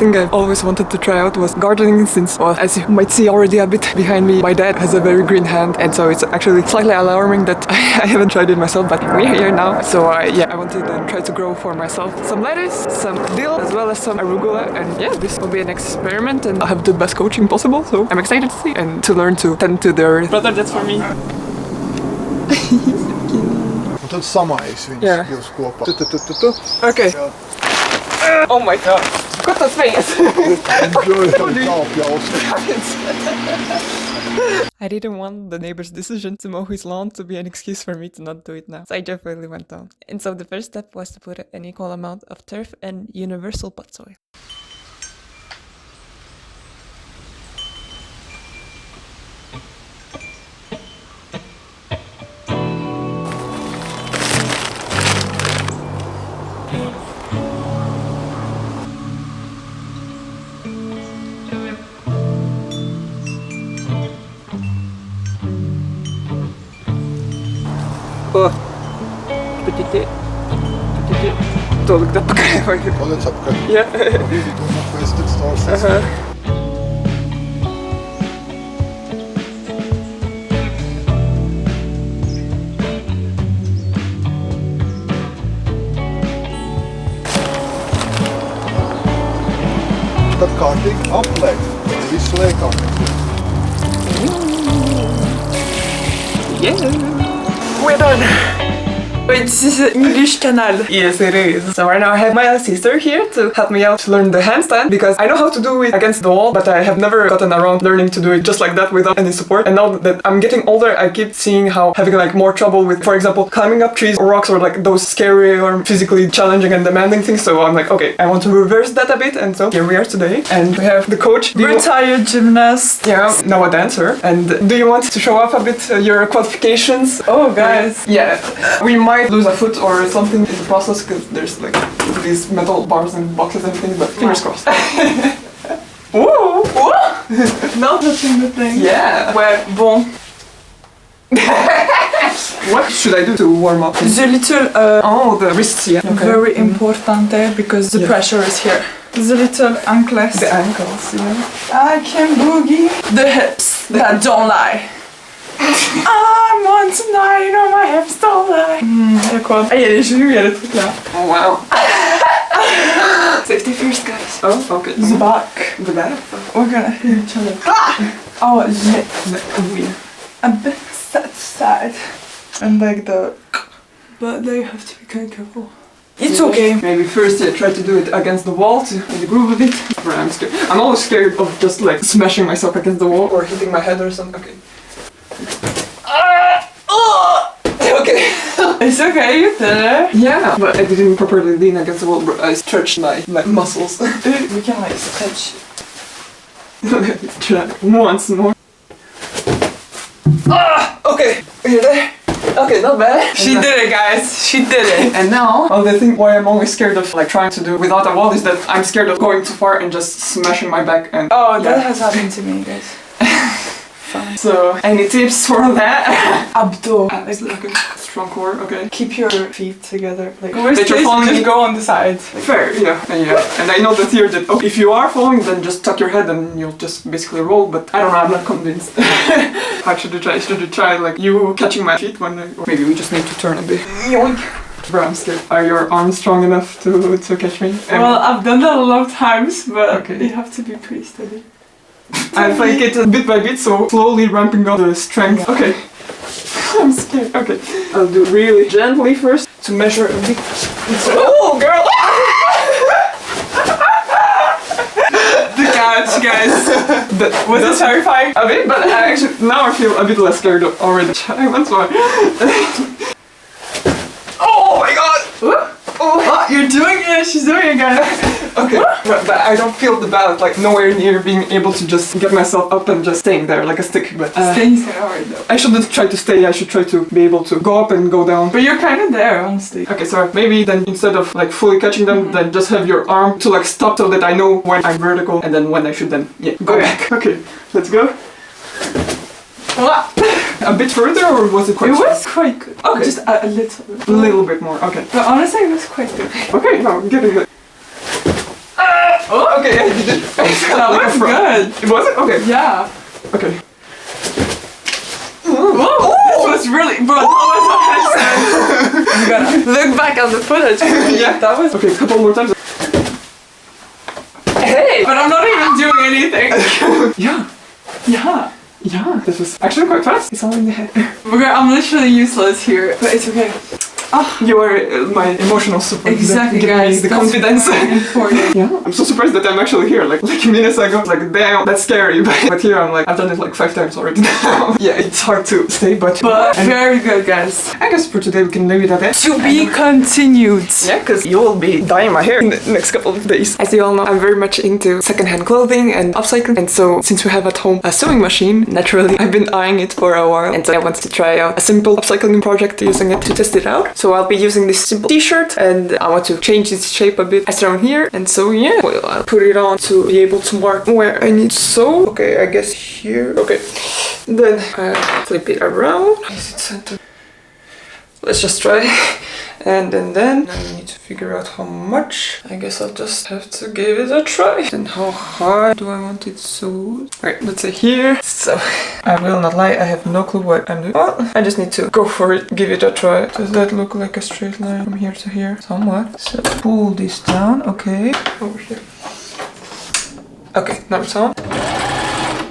thing I've always wanted to try out was gardening since, well, as you might see already a bit behind me, my dad has a very green hand, and so it's actually slightly alarming that I haven't tried it myself, but we're here now. So yeah, I wanted to try to grow for myself some lettuce, some dill, as well as some arugula, and yeah, this will be an experiment and I'll have the best coaching possible, so I'm excited to see and to learn to tend to the earth. Brother, that's for me. Mutta on sama isvin, jos kuoppa. Okay. Oh my god. Got that face. I didn't want the neighbor's decision to mow his lawn to be an excuse for me to not do it now, so I definitely went down. And so the first step was to put an equal amount of turf and universal pot soil. Petite. Tuolla tappakaa. Olet tappakaa? Yeah. Really do not waste stars. Dat kan ik afleggen. Die slee kan. Yeah. We're done. Wait, this is an English canal. Yes, it is. So right now I have my sister here to help me out to learn the handstand, because I know how to do it against the wall, but I have never gotten around learning to do it just like that without any support. And now that I'm getting older, I keep seeing how having like more trouble with, for example, climbing up trees or rocks or like those scary or physically challenging and demanding things. So I'm like, okay, I want to reverse that a bit. And so here we are today. And we have the coach. Retired gymnast. Yeah, now a dancer. And do you want to show off a bit your qualifications? Oh, guys. Yeah, we might lose a foot or something in the process because there's like these metal bars and boxes and things, but fingers crossed. Ooh! Not touching the thing. Yeah. Ouais, bon. What should I do to warm up? The little oh, the wrists, yeah. Okay. Very important there because the pressure is here. The little ankles. The ankles, yeah. I can boogie. The hips that don't lie. I want tonight on my hips don't lie. D'accord. Ah, il y a les genoux, il y a le truc là. Oh wow. Safety first, guys. Oh, okay. The back. The back. We're gonna hit each other. Oh, yeah. Weird. A bit sad. And like the... But they have to be kind of careful. It's okay. Maybe first try to do it against the wall to really groove a bit. I'm scared. I'm always scared of just like smashing myself against the wall or hitting my head or something. Okay. Okay. It's okay, you did it. Yeah, but I didn't properly lean against the wall. I stretched my muscles. We can like stretch. Try once more. Okay. You're there. Okay, not bad. She did it, guys. She did it. And now, the thing why I'm always scared of like trying to do without a wall is that I'm scared of going too far and just smashing my back. And oh, that has happened to me, guys. Fine. So, any tips for that? Abdo. Like a strong core, okay. Keep your feet together. Like, that you're falling, just go on the side. Like, fair, yeah. And I know the theory that if you are falling, then just tuck your head and you'll just basically roll. But I don't know, I'm not convinced. How should I try? Should I try like you catching my feet when or maybe we just need to turn a bit. Yoink. Bro, I'm scared. Are your arms strong enough to catch me? Well, I've done that a lot of times, but okay. You have to be pretty steady. I fake it bit by bit, so slowly ramping up the strength. Okay. I'm scared. Okay. I'll do really gently first to measure a bit. Oh, girl! The catch, guys. Was it terrifying? A bit, but I actually now I feel a bit less scared already. That's why. Oh my god! Oh, you're doing it! She's doing it, guys! Okay, but I don't feel the balance, like nowhere near being able to just get myself up and just staying there like a stick, but staying is hard though. I shouldn't try to stay, I should try to be able to go up and go down. But you're kind of there, honestly. Okay, so maybe then instead of like fully catching them, then just have your arm to like stop so that I know when I'm vertical and then when I should then, go back. Okay, let's go. A bit further or was it quite It was quite good. Okay. Just a little bit. A little bit more, okay. But honestly, it was quite good. Okay, now I'm getting it. Oh, okay, I did it. I felt That like a was frog. good. It was it? Okay. Yeah. Okay. Whoa, this was really, bro, that was a handstand. You gotta look back on the footage. Yeah, that was. Okay, a couple more times. Hey! But I'm not even doing anything. Yeah. Yeah. Yeah, this was actually quite fast. It's all in the head. I'm literally useless here, but it's okay. You are my emotional support. Exactly, Give me guys. the that's confidence. very important. Yeah, I'm so surprised that I'm actually here. Like minutes ago, like damn, that's scary. But here I'm like, I've done it like 5 times already now. Yeah, it's hard to stay, but Very good, guys. I guess for today we can leave it at that. To be continued. Yeah, because you will be dyeing my hair in the next couple of days. As you all know, I'm very much into secondhand clothing and upcycling. And so, since we have at home a sewing machine, naturally, I've been eyeing it for a while. And so I wanted to try out a simple upcycling project using it to test it out. So I'll be using this simple t-shirt and I want to change its shape a bit as shown here. And so yeah, well, I'll put it on to be able to mark where I need to sew. Okay, I guess here. Okay, then I flip it around. Is it centered? Let's just try. And then I need to figure out how much. I guess I'll just have to give it a try. And how hard do I want it sewed? Alright, let's say here. So, I will not lie, I have no clue what I'm doing. Well, I just need to go for it, give it a try. Does that look like a straight line from here to here? Somewhat. So, pull this down, okay. Over here. Okay, now it's on.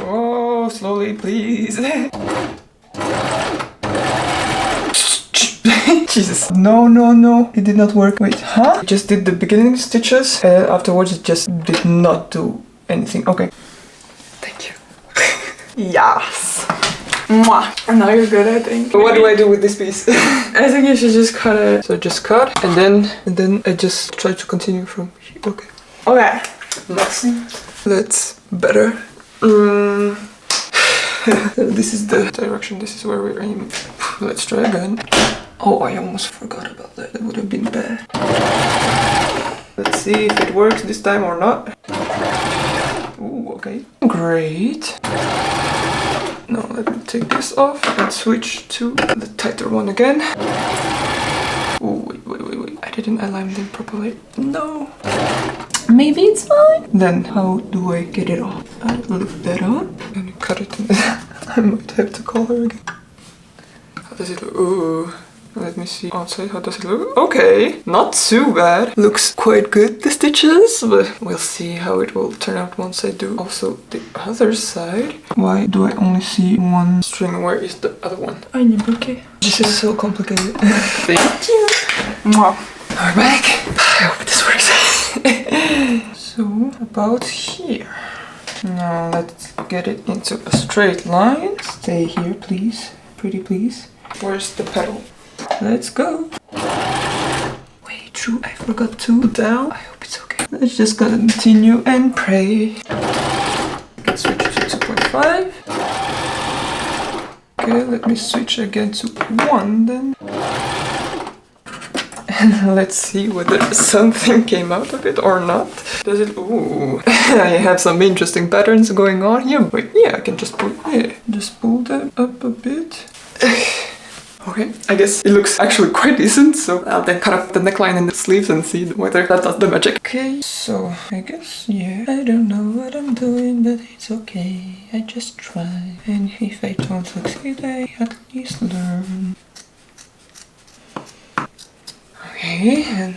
Oh, slowly, please. Jesus. No. It did not work. Wait, huh? I just did the beginning stitches. Afterwards, it just did not do anything. Okay. Thank you. Yes. Mwah. And now you're good, I think. What do I do with this piece? I think you should just cut it. So just cut, and then I just try to continue from here. Okay. Okay. That's better. This is the direction. This is where we're aiming. Let's try again. Oh, I almost forgot about that. That would have been bad. Let's see if it works this time or not. Ooh, okay. Great. Now let me take this off and switch to the tighter one again. Oh, wait. I didn't align them properly. No. Maybe it's fine. Then how do I get it off? I lift that up and cut it. I might have to call her again. How does it look? Ooh. Let me see outside, how does it look? Okay, not too bad. Looks quite good, the stitches, but we'll see how it will turn out once I do also the other side. Why do I only see one string? Where is the other one? I need bouquet. This is so complicated. Thank you. Mwah. We're back. I hope this works. So, about here. Now let's get it into a straight line. Stay here, please. Pretty please. Where's the pedal? Let's go. Wait, true, I forgot to down. I hope it's okay. Let's just continue and pray. Let's switch to 2.5. Okay, let me switch again to 1 then. And let's see whether something came out of it or not. Does it? Ooh. I have some interesting patterns going on here. Wait, yeah, I can just pull that up a bit. Okay, I guess it looks actually quite decent, so I'll then cut up the neckline and the sleeves and see whether that does the magic. Okay, so I guess, yeah, I don't know what I'm doing, but it's okay, I just try. And if I don't succeed, I at least learn. Okay, and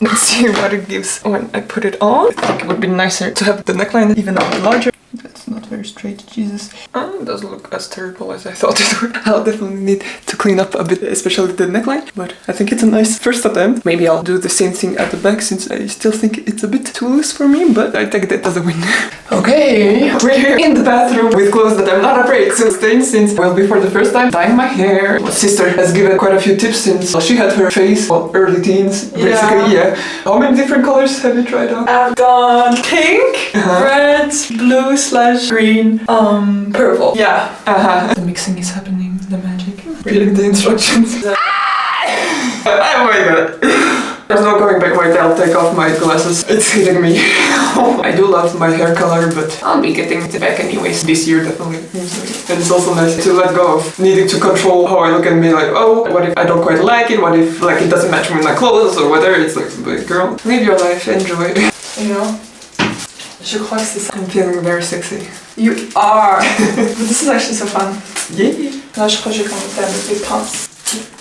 let's see what it gives when I put it on. I think it would be nicer to have the neckline even a bit larger. That's not very straight, Jesus. It doesn't look as terrible as I thought it would. I'll definitely need to clean up a bit, especially the neckline, but I think it's a nice first attempt. Maybe I'll do the same thing at the back since I still think it's a bit too loose for me, but I take that as a win. Okay, we're here in the bathroom with clothes that I'm not afraid to stain since, well, before the first time dyeing my hair. My sister has given quite a few tips since she had her face, well, early teens, basically, yeah. How many different colors have you tried out? I've done pink, red, blue/green, purple. Yeah. The mixing is happening, the magic. Reading the instructions. Oh my god. There's no going back. Wait, I'll take off my glasses. It's hitting me. I do love my hair color, but I'll be getting it back anyways. This year, definitely. And it's also nice to let go of needing to control how I look and be like, oh, what if I don't quite like it? What if like it doesn't match with my clothes or whatever? It's like, but girl, live your life, enjoy. You know? Je crois que c'est ça. I'm feeling very sexy. You are! But this is actually so fun. Yeah. Là, je crois que j'ai commencé avec les pinces.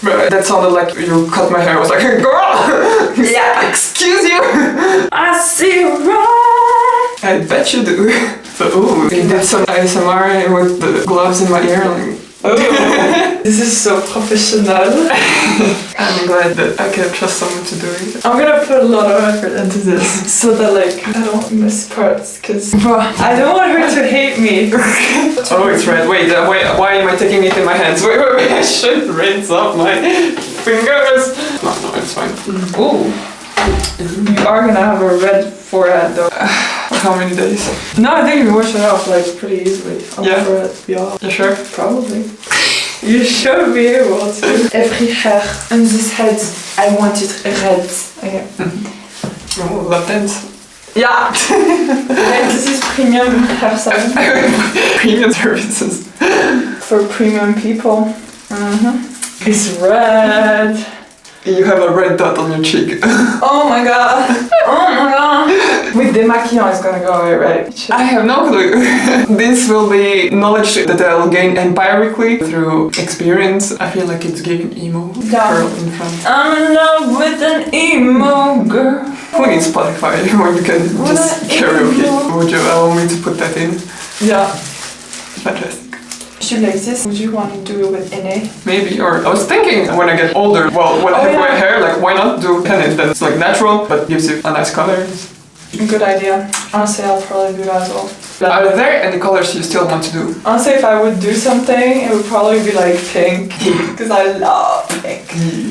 But that sounded like you cut my hair. I was like, girl! Yeah. Excuse you! I see right! I bet you do. So, ooh, you did some ASMR with the gloves in my ear. Like, Oh, this is so professional. I'm glad that I can trust someone to do it. I'm gonna put a lot of effort into this so that like I don't miss parts because I don't want her to hate me. Oh, it's red. Wait, why am I taking it in my hands? Wait, I should rinse off my fingers. No, it's fine. Ooh. You are gonna have a red forehead though. How many days? No, I think you can wash it off like pretty easily. Yeah. Forehead. Yeah. You sure? Probably. You should be able to. Every hair on this head, I want it red. Okay. Oh, lap dance. Yeah. Like, this is premium hair salon. Premium services. For premium people. It's red. You have a red dot on your cheek. Oh my god. Oh my god. With démaquillant, it's gonna go away, right? I have no clue. This will be knowledge that I'll gain empirically through experience. I feel like it's giving emo girl in front. I'm in love with an emo girl. Who needs Spotify when you can just karaoke? Would you allow me to put that in? Yeah. Fantastic. Should like this? Would you want to do it with hehe? Maybe, or I was thinking when I get older, well, when I have white hair, like why not do pen then it's like natural, but gives you a nice color. Good idea. Honestly, I'll probably do that as well. Are there any colors you still want to do? Honestly, if I would do something, it would probably be like pink, because I love pink.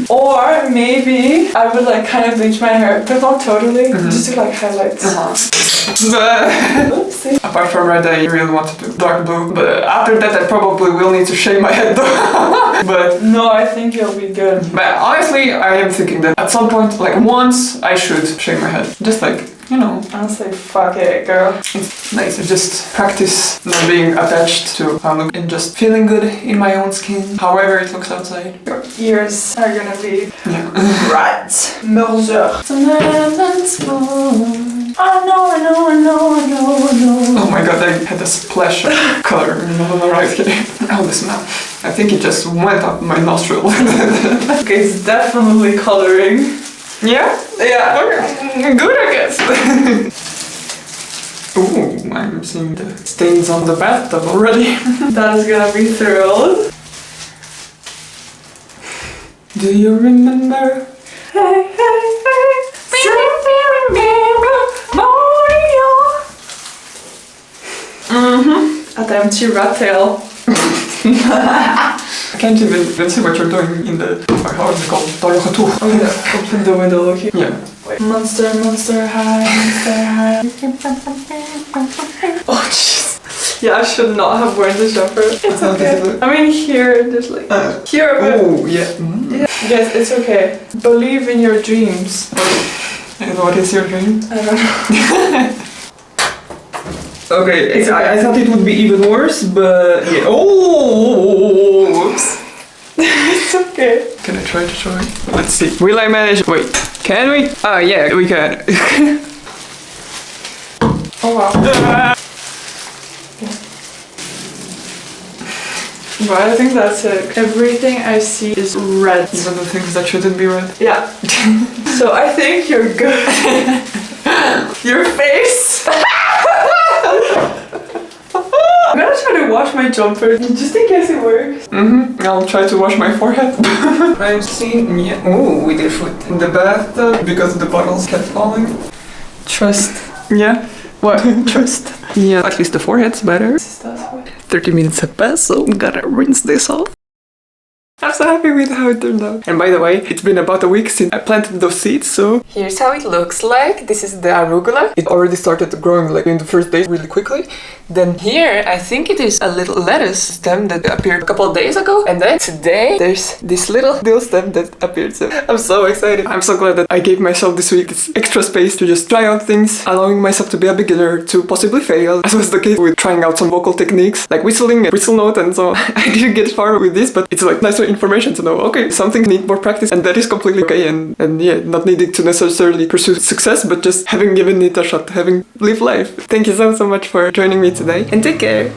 Or maybe I would like kind of bleach my hair, but not totally, just to like highlights. Oopsie. Apart from red, I really want to do dark blue, but after that I probably will need to shave my head though. But no, I think you'll be good. But honestly, I am thinking that at some point, like once, I should shave my head. Just like, you know. Honestly, fuck it, girl. It's nice to just practice not being attached to how I look and just feeling good in my own skin, however it looks outside. Your ears are gonna be Yeah. right. Merger. I know. Oh my god, I had a splash of color on the right here. Oh, the smell. I think it just went up my nostril. Okay, it's definitely coloring. Yeah? Yeah. Okay. Good, I guess. Ooh, I'm seeing the stains on the bathtub already. That is gonna be thrilled. Do you remember? Hey, hey, hey. At the empty rat tail. I can't even see what you're doing in the... How is it called? Dans le retour. Oh yeah, open the window, okay. Yeah. Wait. Monster high, monster high. Oh jeez. Yeah, I should not have worn this jumper. It's okay. I mean here, there's like... here, but... Oh, yeah. Yeah. Yes, it's okay. Believe in your dreams. And what is your dream? I don't know. Okay, It's okay. I thought it would be even worse, but... Yeah. Oh, whoops. It's okay. Can I try to show it? Let's see. Will I manage? Wait, can we? Ah, yeah, we can. Oh wow. But I think that's it. Everything I see is red. Even the things that shouldn't be red. Yeah. So I think you're good. Your face. I'm gonna try to wash my jumper just in case it works. I'll try to wash my forehead. I'm seeing... Yeah. Oh, with your foot in the bathtub because the bottles kept falling. Trust. Yeah. What? Trust. Yeah. At least the forehead's better. 30 30 minutes have passed, so I'm gonna rinse this off. I'm so happy with how it turned out. And by the way, it's been about a week since I planted those seeds, so here's how it looks like. This is the arugula. It already started growing like in the first days really quickly. Then here, I think it is a little lettuce stem that appeared a couple of days ago. And then today, there's this little dill stem that appeared. So I'm so excited. I'm so glad that I gave myself this week this extra space to just try out things, allowing myself to be a beginner, to possibly fail, as was the case with trying out some vocal techniques, like whistling and whistle note, and so I didn't get far with this, but it's like nice information to know, okay, something need more practice, and that is completely okay, and yeah, not needing to necessarily pursue success, but just having given it a shot, having lived life. Thank you so much for joining me today, and take care!